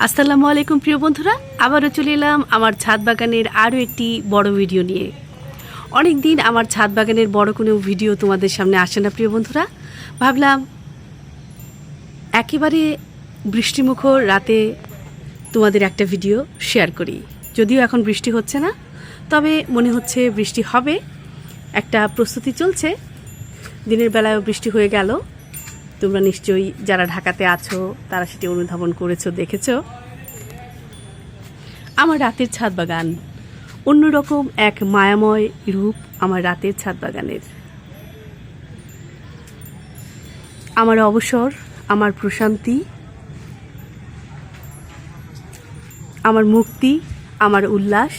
আসসালামু আলাইকুম প্রিয় বন্ধুরা, আবারও চলে এলাম আমার ছাদ বাগানের আরও একটি বড় ভিডিও নিয়ে। অনেক দিন আমার ছাদ বাগানের বড় কোনো ভিডিও তোমাদের সামনে আসে না প্রিয় বন্ধুরা। ভাবলাম একেবারে বৃষ্টিমুখর রাতে তোমাদের একটা ভিডিও শেয়ার করি। যদিও এখন বৃষ্টি হচ্ছে না, তবে মনে হচ্ছে বৃষ্টি হবে, একটা প্রস্তুতি চলছে। দিনের বেলায়ও বৃষ্টি হয়ে গেল। তোমরা নিশ্চয়ই যারা ঢাকাতে আছো তারা সেটি অনুধাবন করেছো, দেখেছো। আমার রাতের ছাদ বাগান, অন্যরকম এক মায়াময় রূপ আমার রাতের ছাদ বাগানের। আমার অবসর, আমার প্রশান্তি, আমার মুক্তি, আমার উল্লাস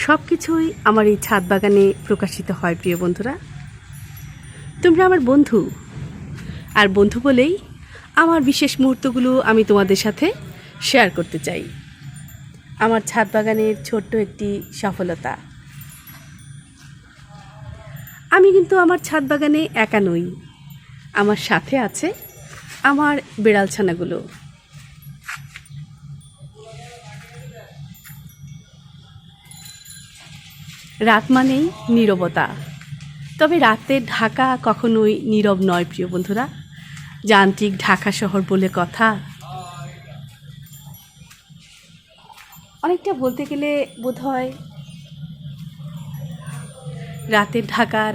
সব কিছুই আমার এই ছাদ বাগানে প্রকাশিত হয় প্রিয় বন্ধুরা। তোমরা আমার বন্ধু, আর বন্ধু বলেই আমার বিশেষ মুহূর্তগুলো আমি তোমাদের সাথে শেয়ার করতে চাই। আমার ছাদ বাগানের ছোট্ট একটি সফলতা। আমি কিন্তু আমার ছাদ বাগানে একা নই, আমার সাথে আছে আমার বেড়াল ছানাগুলো। রাত মানেই নীরবতা, তবে রাতের ঢাকা কখনোই নীরব নয় প্রিয় বন্ধুরা। যান্ত্রিক ঢাকা শহর বলে কথা। অনেকটা বলতে গেলে বোধহয় রাতের ঢাকার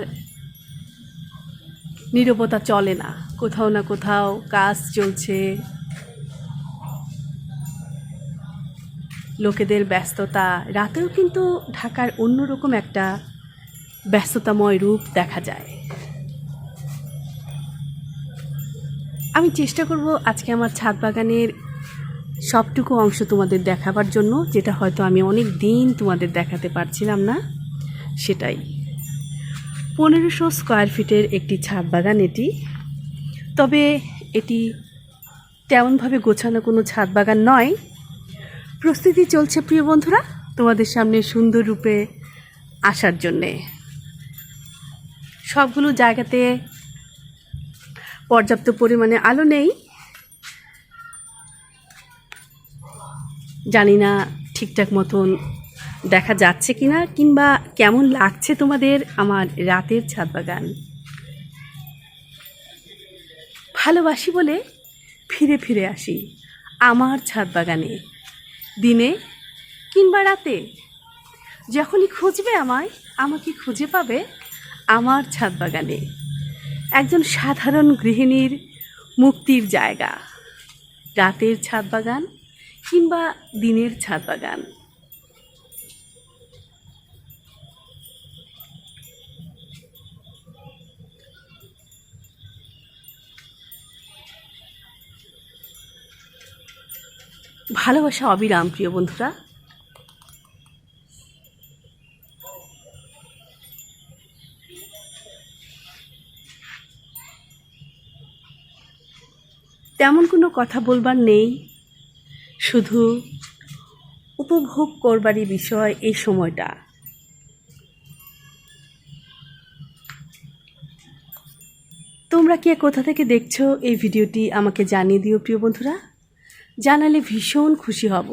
নীরবতা চলে না, কোথাও না কোথাও কাজ চলছে, লোকেদের ব্যস্ততা। রাতেও কিন্তু ঢাকার অন্যরকম একটা ব্যস্ততাময় রূপ দেখা যায়। আমি চেষ্টা করব আজকে আমার ছাদ বাগানের সবটুকু অংশ তোমাদের দেখাবার জন্য, যেটা হয়তো আমি অনেক দিন তোমাদের দেখাতে পারছিলাম না। সেটাই 1500 স্কোয়ার ফিটের একটি ছাদ বাগান এটি। তবে এটি তেমনভাবে গোছানো কোনো ছাদ বাগান নয়। প্রস্তুতি চলছে প্রিয় বন্ধুরা তোমাদের সামনে সুন্দর রূপে আসার জন্যে। সবগুলো জায়গাতে পর্যাপ্ত পরিমাণে আলো নেই, জানি না ঠিকঠাক মতন দেখা যাচ্ছে কিনা, কিংবা কেমন লাগছে তোমাদের আমার রাতের ছাদ বাগান। ভালোবাসি বলে ফিরে ফিরে আসি আমার ছাদ বাগানে, দিনে কিংবা রাতে। যখনই খুঁজবে আমাকে খুঁজে পাবে আমার ছাদ বাগানে। একজন সাধারণ গৃহিণীর মুক্তির জায়গা রাতের ছাদ বাগান কিংবা দিনের ছাদ বাগান। ভালোবাসা অবিরাম প্রিয় বন্ধুরা। তেমন কোনো কথা বলবার নেই, শুধু উপভোগ করবারই বিষয় এই সময়টা। তোমরা কে কোথা থেকে দেখছো এই ভিডিওটি আমাকে জানিয়ে দিও প্রিয় বন্ধুরা, জানালে ভীষণ খুশি হব।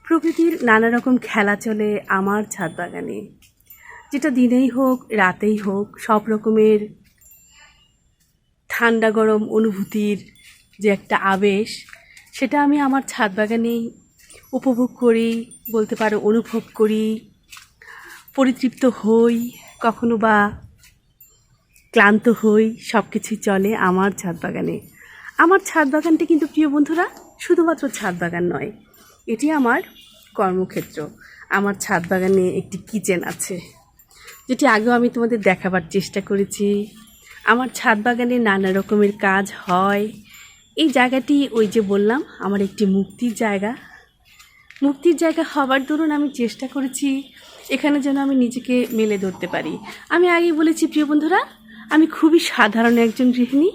প্রকৃতির নানা রকম খেলা চলে আমার ছাদ বাগানে, যেটা দিনেই হোক রাতেই হোক। সব রকমের ঠান্ডা গরম অনুভূতির যে একটা আবেশ, সেটা আমি আমার ছাদ বাগানেই উপভোগ করি, বলতে পারো অনুভব করি, পরিতৃপ্ত হই, কখনো বা ক্লান্ত হই। সব কিছুই চলে আমার ছাদ বাগানে। আমার ছাদ বাগানটি কিন্তু প্রিয় বন্ধুরা শুধুমাত্র ছাদ বাগান নয়, এটি আমার কর্মক্ষেত্র। আমার ছাদ বাগানে একটি কিচেন আছে, যেটি আগেও আমি তোমাদের দেখাবার চেষ্টা করেছি। আমার ছাদ বাগানে নানা রকমের কাজ হয়। এই জায়গাটি ওই যে বললাম আমার একটি মুক্তির জায়গা। মুক্তির জায়গা হবার দরুন আমি চেষ্টা করেছি এখানে যেন আমি নিজেকে মেলে ধরতে পারি। আমি আগেই বলেছি প্রিয় বন্ধুরা, আমি খুবই সাধারণ একজন গৃহিণী,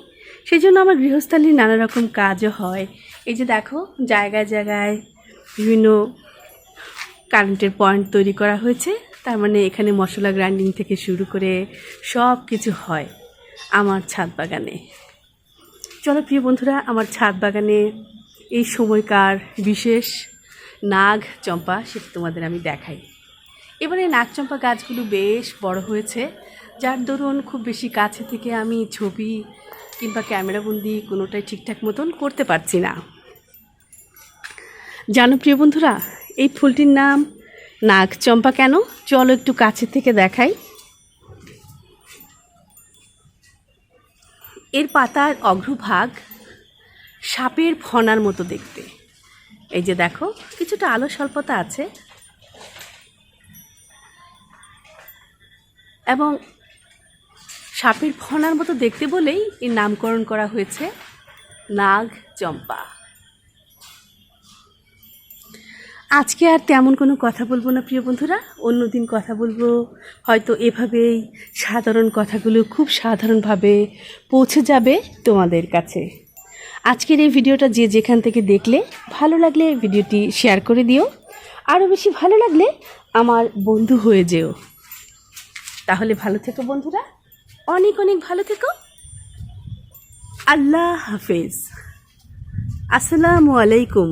সেই জন্য আমার গৃহস্থালির নানা রকম কাজও হয়। এই যে দেখো, জায়গায় জায়গায় বিভিন্ন কারেন্টের পয়েন্ট তৈরি করা হয়েছে, তার মানে এখানে মশলা গ্রাইন্ডিং থেকে শুরু করে সব কিছু হয় আমার ছাদ বাগানে। চলো প্রিয় বন্ধুরা, আমার ছাদ বাগানে এই সময়কার বিশেষ নাগ চম্পা সেটা তোমাদের আমি দেখাই। এবারে নাগ চম্পা গাছগুলো বেশ বড় হয়েছে, যার দরুন খুব বেশি কাছে থেকে আমি ছবি কিংবা ক্যামেরাবন্দি কোনোটাই ঠিকঠাক মতন করতে পারছি না। জানো প্রিয় বন্ধুরা, এই ফুলটির নাম নাগ চম্পা কেন? চলো একটু কাছে থেকে দেখাই। এর পাতার অগ্রভাগ সাপের ফনার মতো দেখতে। এই যে দেখো, কিছুটা আলো স্বল্পতা আছে এবং সাপের ফনার মতো দেখতে বলেই এর নামকরণ করা হয়েছে নাগ চম্পা। আজকে আর তেমন কোনো কথা বলবো না প্রিয় বন্ধুরা, অন্যদিন কথা বলবো। হয়তো এভাবেই সাধারণ কথাগুলো খুব সাধারণভাবে পৌঁছে যাবে তোমাদের কাছে। আজকের এই ভিডিওটা যে যেখান থেকে দেখলে, ভালো লাগলে ভিডিওটি শেয়ার করে দিও, আরও বেশি ভালো লাগলে আমার বন্ধু হয়ে যেও। তাহলে ভালো থেকো বন্ধুরা, অনেক অনেক ভালো থেকো। আল্লাহ হাফেজ, আসসালামু আলাইকুম।